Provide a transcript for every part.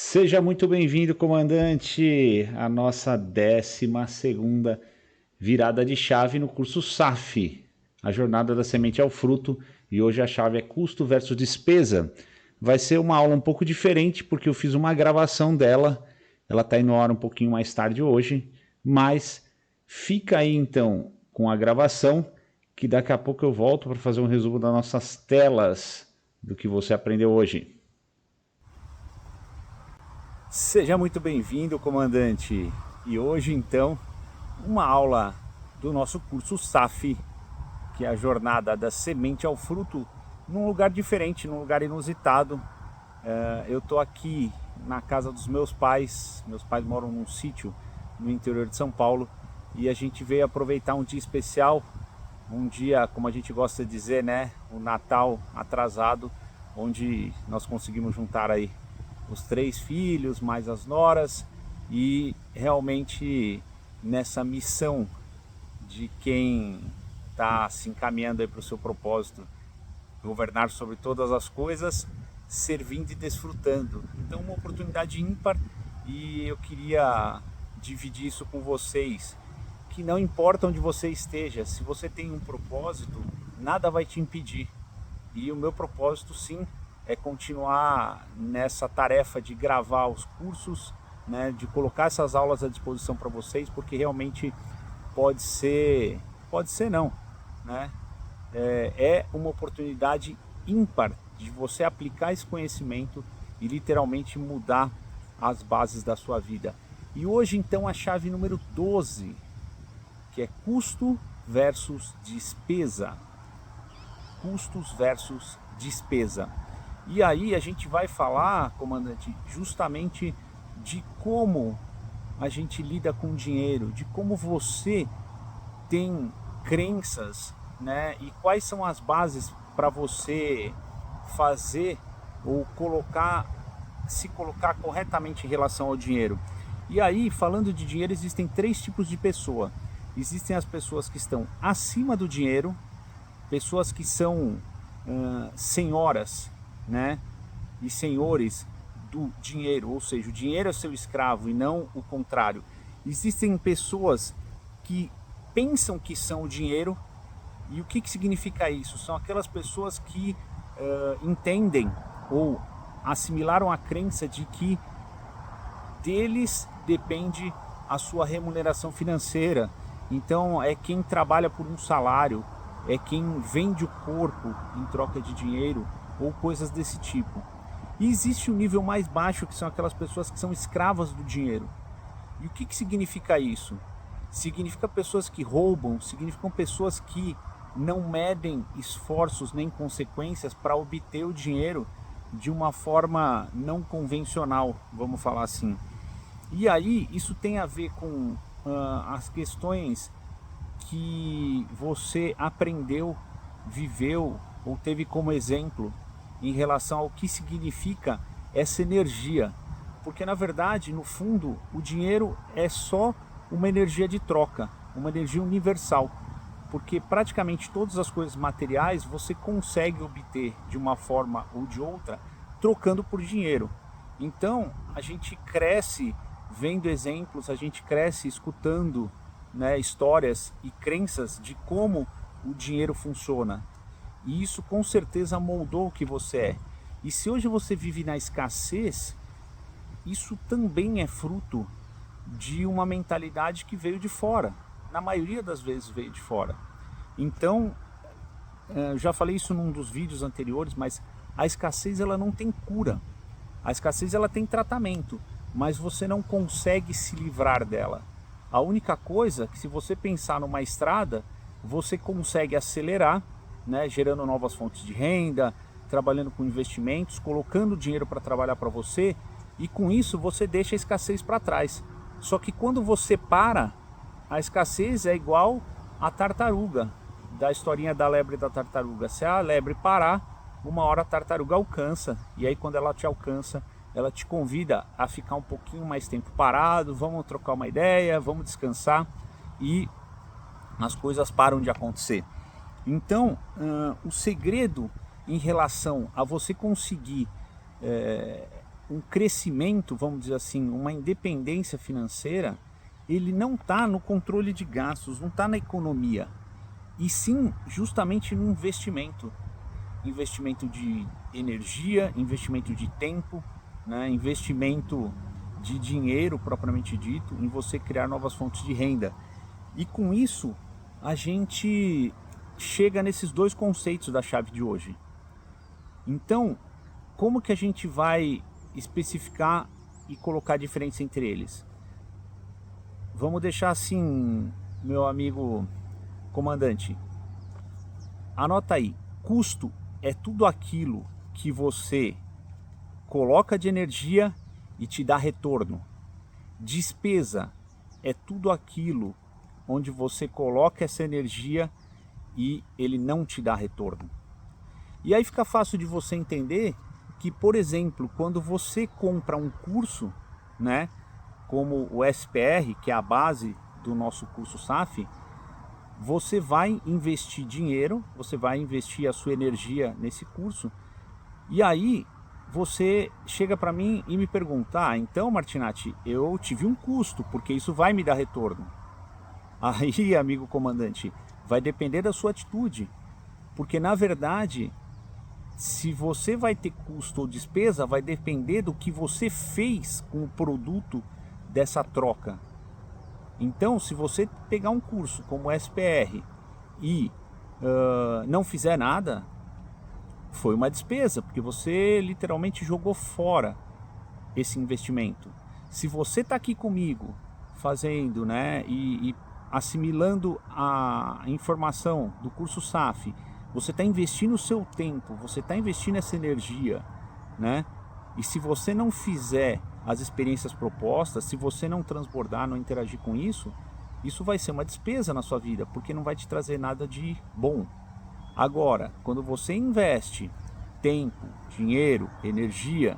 Seja muito bem-vindo, comandante, à nossa 12ª virada de chave no curso SAF, a jornada da semente ao fruto, e hoje a chave é custo versus despesa. Vai ser uma aula um pouco diferente porque eu fiz uma gravação dela, ela está indo no ar um pouquinho mais tarde hoje, mas fica aí então com a gravação, que daqui a pouco eu volto para fazer um resumo das nossas telas do que você aprendeu hoje. Seja muito bem-vindo, comandante. E hoje, então, uma aula do nosso curso SAF, que é a jornada da semente ao fruto, num lugar diferente, num lugar inusitado. Eu estou aqui na casa dos meus pais. Meus pais moram num sítio no interior de São Paulo e a gente veio aproveitar um dia especial, um dia, como a gente gosta de dizer, né, o Natal atrasado, onde nós conseguimos juntar aí os 3 filhos, mais as noras, e realmente nessa missão de quem está se encaminhando para o seu propósito, governar sobre todas as coisas, servindo e desfrutando. Então, uma oportunidade ímpar, e eu queria dividir isso com vocês, que não importa onde você esteja, se você tem um propósito, nada vai te impedir. E o meu propósito, sim, é continuar nessa tarefa de gravar os cursos, né, de colocar essas aulas à disposição para vocês, porque realmente pode ser não, né? É uma oportunidade ímpar de você aplicar esse conhecimento e literalmente mudar as bases da sua vida. E hoje, então, a chave número 12, que é custo versus despesa. Custos versus despesa. E aí a gente vai falar, comandante, justamente de como a gente lida com dinheiro, de como você tem crenças, né? E quais são as bases para você fazer ou se colocar corretamente em relação ao dinheiro. E aí, falando de dinheiro, existem 3 tipos de pessoa. Existem as pessoas que estão acima do dinheiro, pessoas que são senhoras, né, e senhores do dinheiro, ou seja, o dinheiro é seu escravo e não o contrário. Existem pessoas que pensam que são o dinheiro, e o que significa isso? São aquelas pessoas que entendem ou assimilaram a crença de que deles depende a sua remuneração financeira. Então é quem trabalha por um salário, é quem vende o corpo em troca de dinheiro ou coisas desse tipo. E existe um nível mais baixo, que são aquelas pessoas que são escravas do dinheiro. E o que significa isso? Significa pessoas que roubam, significam pessoas que não medem esforços nem consequências para obter o dinheiro de uma forma não convencional, vamos falar assim. E aí isso tem a ver com as questões que você aprendeu, viveu ou teve como exemplo em relação ao que significa essa energia. Porque na verdade, no fundo, o dinheiro é só uma energia de troca, uma energia universal. Porque praticamente todas as coisas materiais você consegue obter de uma forma ou de outra trocando por dinheiro. Então a gente cresce vendo exemplos, a gente cresce escutando, né, histórias e crenças de como o dinheiro funciona. E isso com certeza moldou o que você é. E se hoje você vive na escassez, isso também é fruto de uma mentalidade que veio de fora. Na maioria das vezes veio de fora. Então, eu já falei isso num dos vídeos anteriores, mas a escassez ela não tem cura. A escassez ela tem tratamento, mas você não consegue se livrar dela. A única coisa é que, se você pensar numa estrada, você consegue acelerar, né, gerando novas fontes de renda, trabalhando com investimentos, colocando dinheiro para trabalhar para você, e com isso você deixa a escassez para trás. Só que quando você para, a escassez é igual a tartaruga, da historinha da lebre e da tartaruga. Se a lebre parar, uma hora a tartaruga alcança, e aí quando ela te alcança, ela te convida a ficar um pouquinho mais tempo parado, vamos trocar uma ideia, vamos descansar, e as coisas param de acontecer. Então, o segredo em relação a você conseguir um crescimento, vamos dizer assim, uma independência financeira, ele não está no controle de gastos, não está na economia, e sim justamente no investimento. Investimento de energia, investimento de tempo, né? Investimento de dinheiro propriamente dito, em você criar novas fontes de renda. E com isso, a gente chega nesses dois conceitos da chave de hoje. Então, como que a gente vai especificar e colocar a diferença entre eles? Vamos deixar assim, meu amigo comandante. Anota aí, custo é tudo aquilo que você coloca de energia e te dá retorno. Despesa é tudo aquilo onde você coloca essa energia e ele não te dá retorno. E aí fica fácil de você entender que, por exemplo, quando você compra um curso, né, como o SPR, que é a base do nosso curso SAF, você vai investir dinheiro, você vai investir a sua energia nesse curso, e aí você chega para mim e me pergunta: então, Martinatti, eu tive um custo, porque isso vai me dar retorno. Aí, amigo comandante, vai depender da sua atitude, porque na verdade, se você vai ter custo ou despesa, vai depender do que você fez com o produto dessa troca. Então, se você pegar um curso como o SPR e não fizer nada, foi uma despesa, porque você literalmente jogou fora esse investimento. Se você está aqui comigo fazendo, né, e assimilando a informação do curso SAF, você está investindo o seu tempo, você está investindo essa energia, né? E se você não fizer as experiências propostas, se você não transbordar, não interagir com isso, isso vai ser uma despesa na sua vida, porque não vai te trazer nada de bom. Agora, quando você investe tempo, dinheiro, energia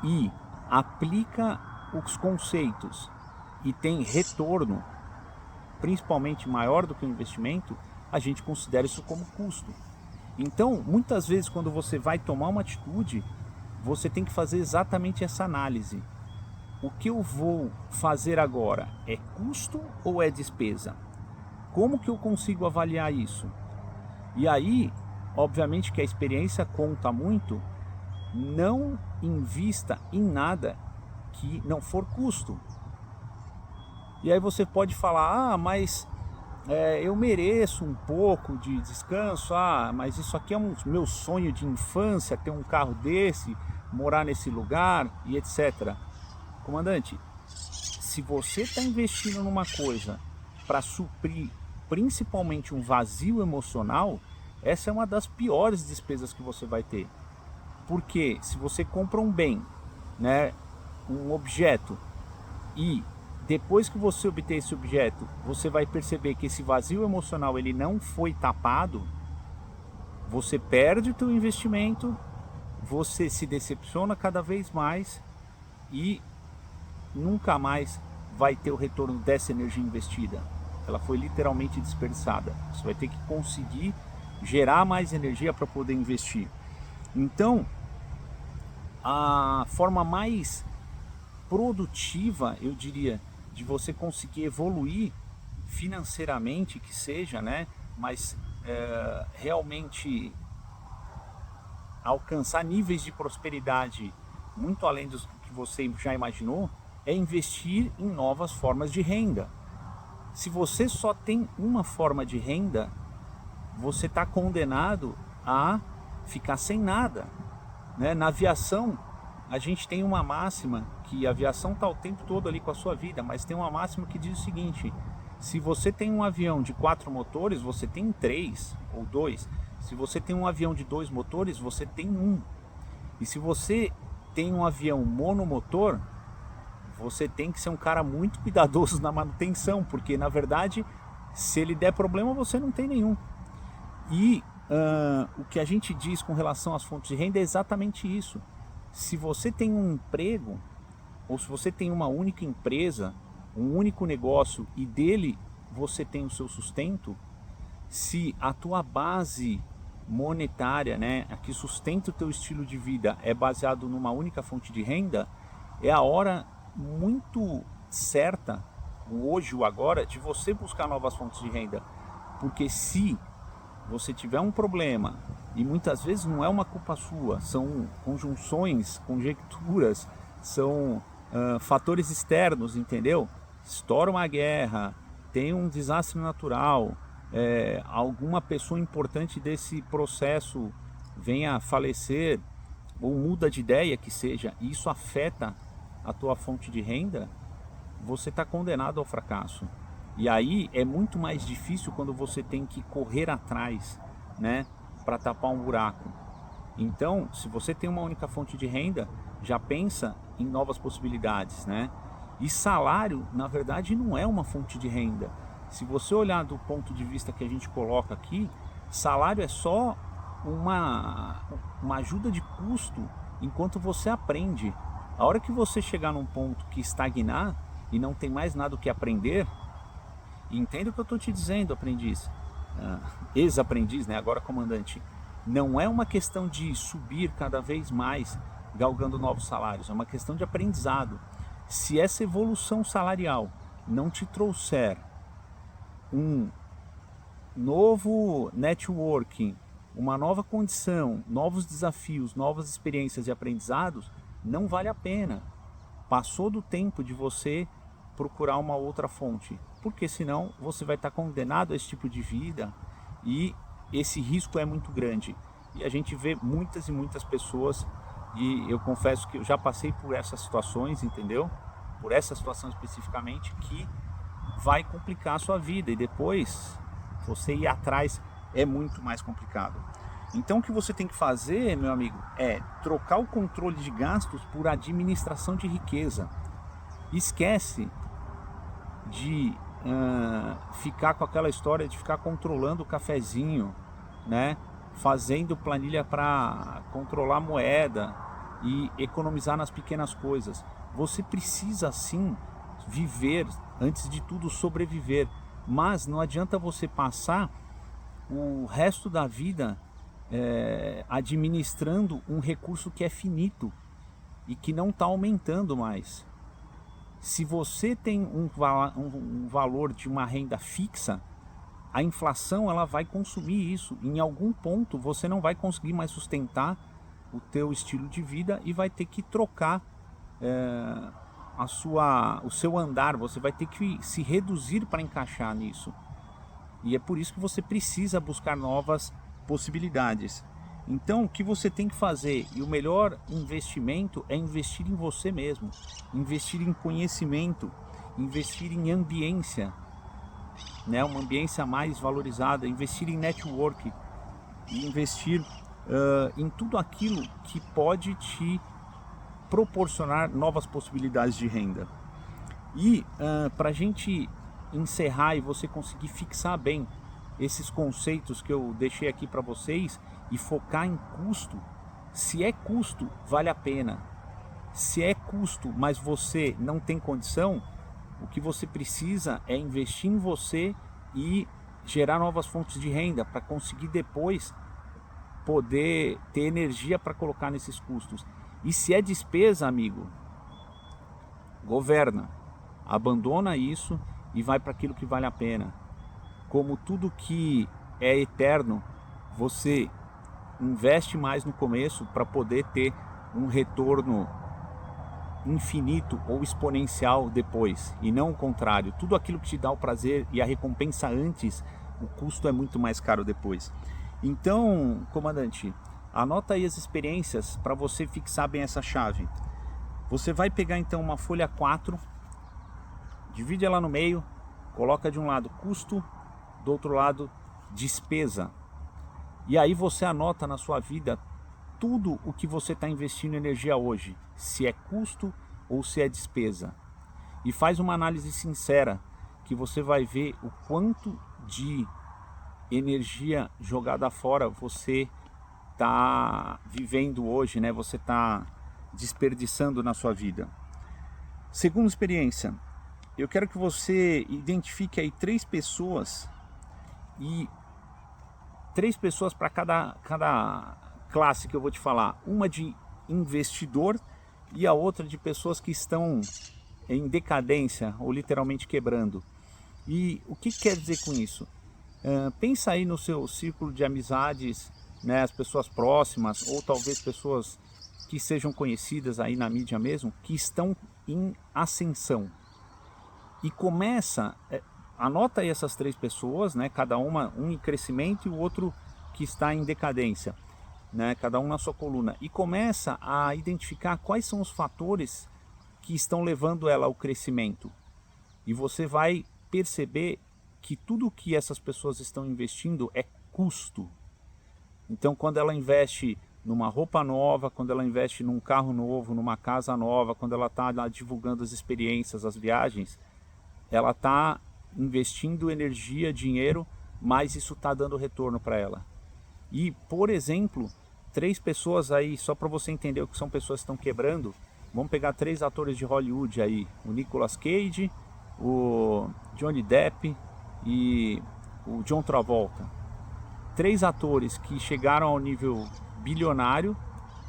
e aplica os conceitos e tem retorno, principalmente maior do que o investimento, a gente considera isso como custo. Então, muitas vezes, quando você vai tomar uma atitude, você tem que fazer exatamente essa análise. O que eu vou fazer agora é custo ou é despesa? Como que eu consigo avaliar isso? E aí, obviamente que a experiência conta muito, não invista em nada que não for custo. E aí você pode falar: mas eu mereço um pouco de descanso, mas isso aqui é um meu sonho de infância, ter um carro desse, morar nesse lugar e etc. Comandante, se você está investindo numa coisa para suprir principalmente um vazio emocional, essa é uma das piores despesas que você vai ter. Porque se você compra um bem, né, um objeto, e depois que você obter esse objeto, você vai perceber que esse vazio emocional ele não foi tapado, você perde o teu investimento, você se decepciona cada vez mais e nunca mais vai ter o retorno dessa energia investida. Ela foi literalmente desperdiçada. Você vai ter que conseguir gerar mais energia para poder investir. Então, a forma mais produtiva, eu diria, de você conseguir evoluir financeiramente, que seja, né, mas realmente alcançar níveis de prosperidade muito além dos que você já imaginou, é investir em novas formas de renda. Se você só tem uma forma de renda, você está condenado a ficar sem nada, né? Na aviação, a gente tem uma máxima, que a aviação está o tempo todo ali com a sua vida, mas tem uma máxima que diz o seguinte: se você tem um avião de 4 motores, você tem 3 ou 2. Se você tem um avião de 2 motores, você tem 1. E se você tem um avião monomotor, você tem que ser um cara muito cuidadoso na manutenção, porque na verdade, se ele der problema, você não tem nenhum. E o que a gente diz com relação às fontes de renda é exatamente isso. Se você tem um emprego, ou se você tem uma única empresa, um único negócio, e dele você tem o seu sustento, se a tua base monetária, né, a que sustenta o teu estilo de vida é baseado numa única fonte de renda, é a hora muito certa, o hoje, o agora, de você buscar novas fontes de renda. Porque se você tiver um problema, e muitas vezes não é uma culpa sua, são conjunções, conjecturas, são fatores externos, entendeu? Estoura uma guerra, tem um desastre natural, alguma pessoa importante desse processo venha a falecer, ou muda de ideia que seja, e isso afeta a tua fonte de renda, você está condenado ao fracasso. E aí é muito mais difícil quando você tem que correr atrás, né, para tapar um buraco. Então, se você tem uma única fonte de renda, já pensa em novas possibilidades, né? E salário, na verdade, não é uma fonte de renda. Se você olhar do ponto de vista que a gente coloca aqui, salário é só uma ajuda de custo enquanto você aprende. A hora que você chegar num ponto que estagnar e não tem mais nada o que aprender, entenda o que eu estou te dizendo, aprendiz, ex-aprendiz, né? Agora comandante. Não é uma questão de subir cada vez mais galgando novos salários, é uma questão de aprendizado. Se essa evolução salarial não te trouxer um novo networking, uma nova condição, novos desafios, novas experiências e aprendizados, não vale a pena. Passou do tempo de você procurar uma outra fonte, porque senão você vai estar condenado a esse tipo de vida e esse risco é muito grande. E a gente vê muitas e muitas pessoas, e eu confesso que eu já passei por essas situações, entendeu? Por essa situação especificamente, que vai complicar a sua vida e depois você ir atrás é muito mais complicado. Então o que você tem que fazer, meu amigo, é trocar o controle de gastos por administração de riqueza. Esquece de ficar com aquela história de ficar controlando o cafezinho, né? Fazendo planilha para controlar a moeda e economizar nas pequenas coisas. Você precisa sim viver, antes de tudo sobreviver, mas não adianta você passar o resto da vida administrando um recurso que é finito e que não está aumentando mais. Se você tem um valor de uma renda fixa, a inflação ela vai consumir isso. Em algum ponto você não vai conseguir mais sustentar o teu estilo de vida e vai ter que trocar o seu andar. Você vai ter que se reduzir para encaixar nisso. E é por isso que você precisa buscar novas possibilidades. Então o que você tem que fazer, e o melhor investimento é investir em você mesmo, investir em conhecimento, investir em ambiência, né? Uma ambiência mais valorizada, investir em network, investir em tudo aquilo que pode te proporcionar novas possibilidades de renda. E para a gente encerrar e você conseguir fixar bem esses conceitos que eu deixei aqui para vocês e focar em custo, se é custo, vale a pena. Se é custo, mas você não tem condição, o que você precisa é investir em você e gerar novas fontes de renda para conseguir depois poder ter energia para colocar nesses custos. E se é despesa, amigo, governa, abandona isso e vai para aquilo que vale a pena. Como tudo que é eterno, você investe mais no começo para poder ter um retorno infinito ou exponencial depois, e não o contrário. Tudo aquilo que te dá o prazer e a recompensa antes, o custo é muito mais caro depois. Então, comandante, anota aí as experiências para você fixar bem essa chave. Você vai pegar então uma folha 4, divide ela no meio, coloca de um lado custo, do outro lado despesa. E aí você anota na sua vida tudo o que você está investindo energia hoje, se é custo ou se é despesa. E faz uma análise sincera, que você vai ver o quanto de energia jogada fora você está vivendo hoje, né? Você está desperdiçando na sua vida. Segunda experiência, eu quero que você identifique aí 3 pessoas e 3 pessoas para cada classe que eu vou te falar. Uma de investidor e a outra de pessoas que estão em decadência ou literalmente quebrando. E o que quer dizer com isso? Pensa aí no seu círculo de amizades, né, as pessoas próximas ou talvez pessoas que sejam conhecidas aí na mídia mesmo, que estão em ascensão. E começa, anota aí essas 3 pessoas, né, cada uma, um em crescimento e o outro que está em decadência, né, cada um na sua coluna. E começa a identificar quais são os fatores que estão levando ela ao crescimento. E você vai perceber que tudo que essas pessoas estão investindo é custo. Então, quando ela investe numa roupa nova, quando ela investe num carro novo, numa casa nova, quando ela está lá divulgando as experiências, as viagens, ela está investindo energia, dinheiro, mas isso está dando retorno para ela. E, por exemplo, 3 pessoas aí, só para você entender o que são pessoas que estão quebrando, vamos pegar 3 atores de Hollywood aí, o Nicolas Cage, o Johnny Depp e o John Travolta. 3 atores que chegaram ao nível bilionário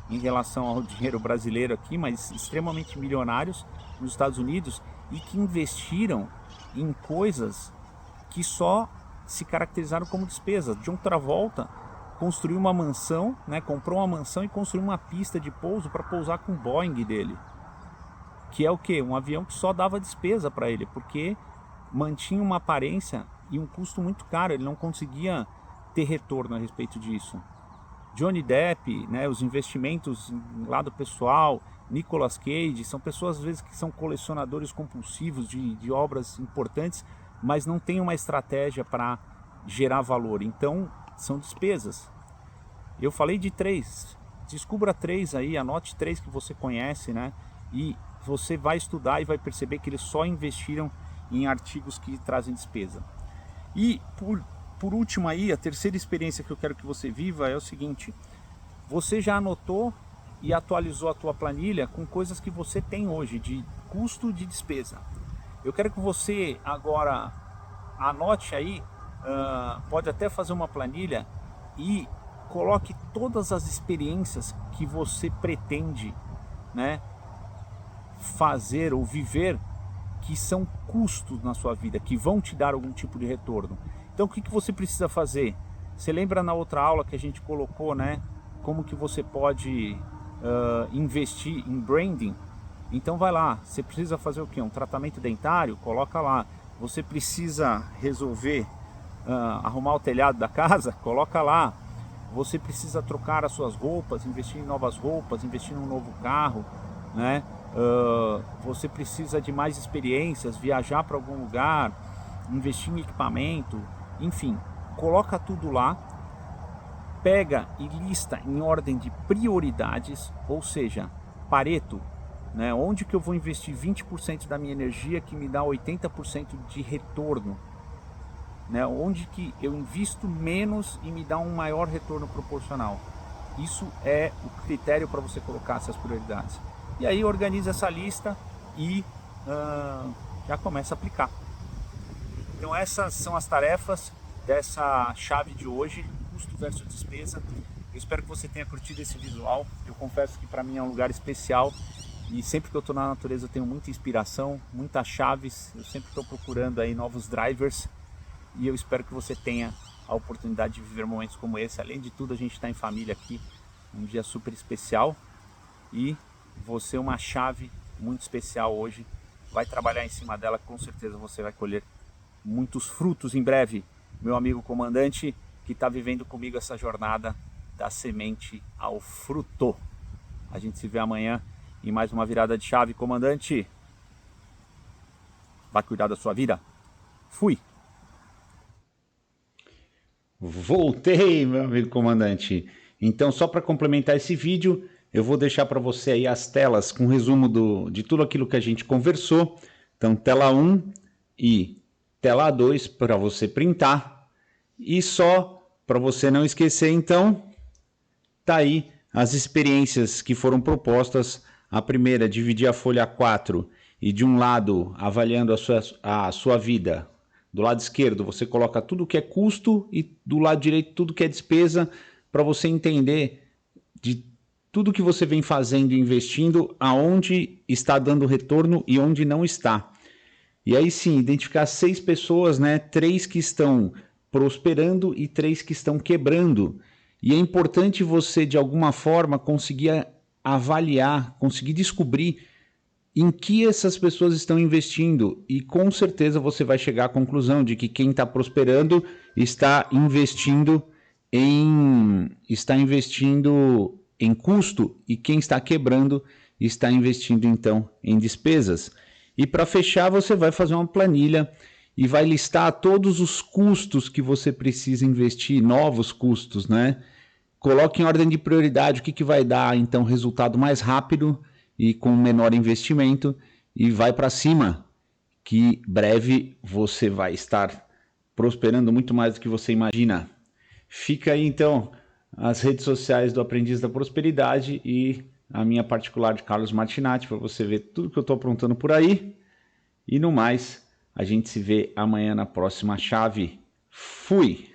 em relação ao dinheiro brasileiro aqui, mas extremamente milionários nos Estados Unidos e que investiram em coisas que só se caracterizaram como despesa. John Travolta construiu uma mansão, né, comprou uma mansão e construiu uma pista de pouso para pousar com o Boeing dele. Que é o quê? Um avião que só dava despesa para ele, porque mantinha uma aparência e um custo muito caro, ele não conseguia ter retorno a respeito disso. Johnny Depp, né, os investimentos em lado pessoal, Nicolas Cage, são pessoas às vezes que são colecionadores compulsivos de obras importantes, mas não tem uma estratégia para gerar valor, então são despesas. Eu falei de 3, descubra 3 aí, anote 3 que você conhece, né, e você vai estudar e vai perceber que eles só investiram em artigos que trazem despesa. E por último aí, a terceira experiência que eu quero que você viva é o seguinte: você já anotou e atualizou a tua planilha com coisas que você tem hoje de custo de despesa. Eu quero que você agora anote aí, pode até fazer uma planilha e coloque todas as experiências que você pretende, né, fazer ou viver, que são custos na sua vida, que vão te dar algum tipo de retorno. Então o que você precisa fazer? Você lembra na outra aula que a gente colocou, né, como que você pode investir em branding? Então vai lá, você precisa fazer o quê? Um tratamento dentário? Coloca lá. Você precisa resolver, arrumar o telhado da casa? Coloca lá. Você precisa trocar as suas roupas, investir em novas roupas, investir em um novo carro, né? Você precisa de mais experiências, viajar para algum lugar, investir em equipamento, enfim, coloca tudo lá, pega e lista em ordem de prioridades, ou seja, Pareto, né? Onde que eu vou investir 20% da minha energia que me dá 80% de retorno, né? Onde que eu invisto menos e me dá um maior retorno proporcional. Isso é o critério para você colocar essas prioridades. E aí organiza essa lista e já começa a aplicar. Então essas são as tarefas dessa chave de hoje, custo versus despesa. Eu espero que você tenha curtido esse visual. Eu confesso que para mim é um lugar especial e sempre que eu estou na natureza eu tenho muita inspiração, muitas chaves. Eu sempre estou procurando aí novos drivers e eu espero que você tenha a oportunidade de viver momentos como esse. Além de tudo, a gente está em família aqui, um dia super especial e você é uma chave muito especial hoje. Vai trabalhar em cima dela, com certeza você vai colher muitos frutos em breve. Meu amigo comandante que está vivendo comigo essa jornada da semente ao fruto. A gente se vê amanhã em mais uma virada de chave, comandante. Vai cuidar da sua vida. Fui. Voltei, meu amigo comandante. Então, só para complementar esse vídeo, eu vou deixar para você aí as telas com resumo de tudo aquilo que a gente conversou. Então, tela 1 e tela 2 para você printar. E só para você não esquecer, então, tá aí as experiências que foram propostas. A primeira, dividir a folha 4 e de um lado avaliando a sua vida, Do lado esquerdo você coloca tudo que é custo e do lado direito tudo que é despesa, para você entender de tudo que você vem fazendo e investindo, aonde está dando retorno e onde não está. E aí sim, identificar 6 pessoas, né? 3 que estão prosperando e 3 que estão quebrando. E é importante você, de alguma forma, conseguir avaliar, conseguir descobrir em que essas pessoas estão investindo. E com certeza você vai chegar à conclusão de que quem está prosperando está investindo em custo, e quem está quebrando está investindo então em despesas. E para fechar, você vai fazer uma planilha e vai listar todos os custos que você precisa investir, novos custos, né? Coloque em ordem de prioridade o que vai dar então resultado mais rápido e com menor investimento, e vai para cima, que breve você vai estar prosperando muito mais do que você imagina. Fica aí então as redes sociais do Aprendiz da Prosperidade e a minha particular de Carlos Martinatti, para você ver tudo que eu estou aprontando por aí. E no mais, a gente se vê amanhã na próxima chave. Fui!